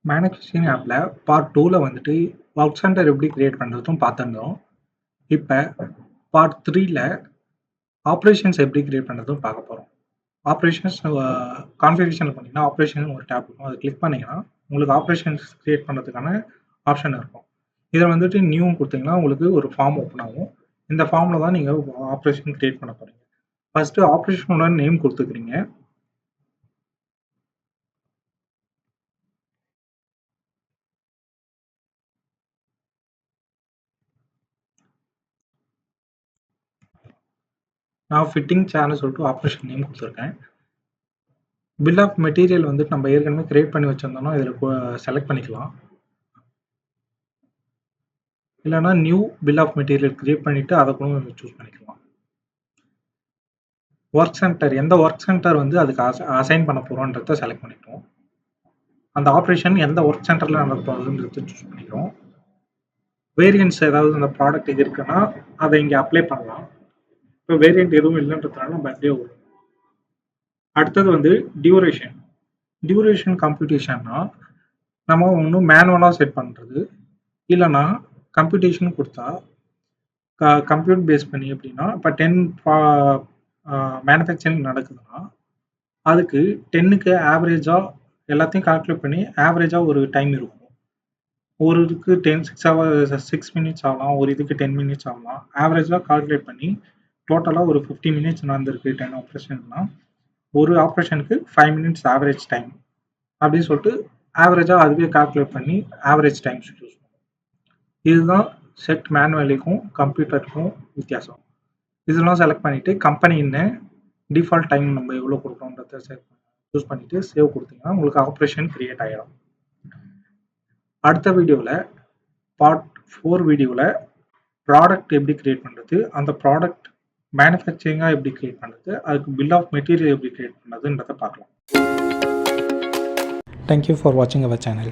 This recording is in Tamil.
மேனுஃபேக்சரிங் ஆப்ல பார்ட் 2ல வந்துட்டு ஒர்க் சென்டர் எப்படி கிரியேட் பண்றதும் பார்த்துருந்தோம். இப்ப பார்ட் 3ல ஆப்பரேஷன்ஸ் எப்படி கிரியேட் பண்றதும் பார்க்க போறோம். ஆப்பரேஷன்ஸ் கான்ஃபிகரேஷன்ல போனீங்கன்னா, ஆப்பரேஷன் ஒரு டேப் இருக்கும். அத கிளிக் பண்ணீங்கன்னா, உங்களுக்கு ஆப்பரேஷன்ஸ் கிரியேட் பண்றதுக்கான ஆப்ஷன் இருக்கும். இதில வந்துட்டு நியூன்னு குடுத்தீங்கன்னா, உங்களுக்கு ஒரு ஃபார்ம் ஓப்பன் ஆகும். இந்த ஃபார்ம்ல தான் நீங்க ஆப்பரேஷன் கிரியேட் பண்ண போறீங்க. ஃபர்ஸ்ட் ஆப்பரேஷனோட நேம் குடுத்துக்கிறீங்க. நான் ஃபிட்டிங் சேர்ன்னு சொல்லிட்டு ஆப்பரேஷன் நேம் குடுத்துருக்கேன். பில் ஆஃப் மெட்டீரியல் வந்துட்டு நம்ம ஏற்கனவே கிரியேட் பண்ணி வச்சிருந்தோம்னா, இதில செலக்ட் பண்ணிக்கலாம். இல்லன்னா new bill of material create பண்ணிட்டு அத கூட சூஸ் பண்ணிக்கலாம். ஒர்க் சென்டர் எந்த ஒர்க் சென்டர் வந்து அதுக்கு அசைன் பண்ண போறோம்ன்றத செலக்ட் பண்ணிக்கிறோம். அந்த ஆப்பரேஷன் எந்த ஒர்க் சென்டர்ல நடக்க போகுதுன்றத சூஸ் பண்ணிக்கிறோம். வேரியன்ட்ஸ் ஏதாவது அந்த ப்ராடக்ட் இருக்குன்னா, அத இங்க அப்ளை பண்ணலாம். இப்ப வேரியன்ட் எதுவும் இல்லன்றதுனால நம்ம அப்படியே விடுறோம். அடுத்தது வந்து டியூரேஷன். டியூரேஷன் கம்ப்யூட்டேஷன்னா, நம்ம ஒண்ணும் மேனுவலா செட் பண்றது. இல்லன்னா கம்ப்யூட்டேஷன் குடுத்தா, கம்ப்யூட் பேஸ் பண்ணி எப்படின்னா, இப்ப 10 மேனுஃபேக்சரிங் நடக்குதுன்னா, அதுக்கு 10க்கு ஆவரேஜா எல்லாத்தையும் கால்குலேட் பண்ணி ஆவரேஜா ஒரு டைம் இருக்கும். ஒரு இதுக்கு 6 மினிட்ஸ் ஆகலாம். ஒரு இதுக்கு 10 மினிட்ஸ் ஆகலாம். ஆவரேஜா கால்குலேட் பண்ணி டோட்டலா ஒரு 50 மினிட்ஸ் நடந்திருக்கு 10 ஆப்பரேஷன்னா, ஒரு ஆப்பரேஷனுக்கு 5 மினிட்ஸ் ஆவரேஜ் டைம். அப்படின்னு சொல்லிட்டு ஆவரேஜா அதுவே கால்குலேட் பண்ணி ஆவரேஜ் டைம் சூஸ் பண்ணும். இதுதான் செட் மேனுவலிக்கும் கம்ப்யூட்டருக்கும் வித்தியாசம். இதெல்லாம் செலக்ட் பண்ணிட்டு கம்பெனி நேம், டிஃபால்ட் டைம் நம்ம எவ்வளோ கொடுக்குறோம்ன்றத சூஸ் பண்ணிட்டு சேவ் கொடுத்தீங்கன்னா உங்களுக்கு ஆப்பரேஷன் கிரியேட் ஆயிடும். அடுத்த வீடியோவில் பார்ட் 4 வீடியோவில் ப்ராடக்ட் எப்படி கிரியேட் பண்ணுறது, அந்த ப்ராடக்ட் மேனுஃபேக்சரிங்காக எப்படி கிரியேட் பண்ணுறது, அதுக்கு பில் ஆஃப் மெட்டீரியல் எப்படி கிரியேட் பண்ணுறதுன்றதை பார்க்கலாம். Thank you for watching our channel.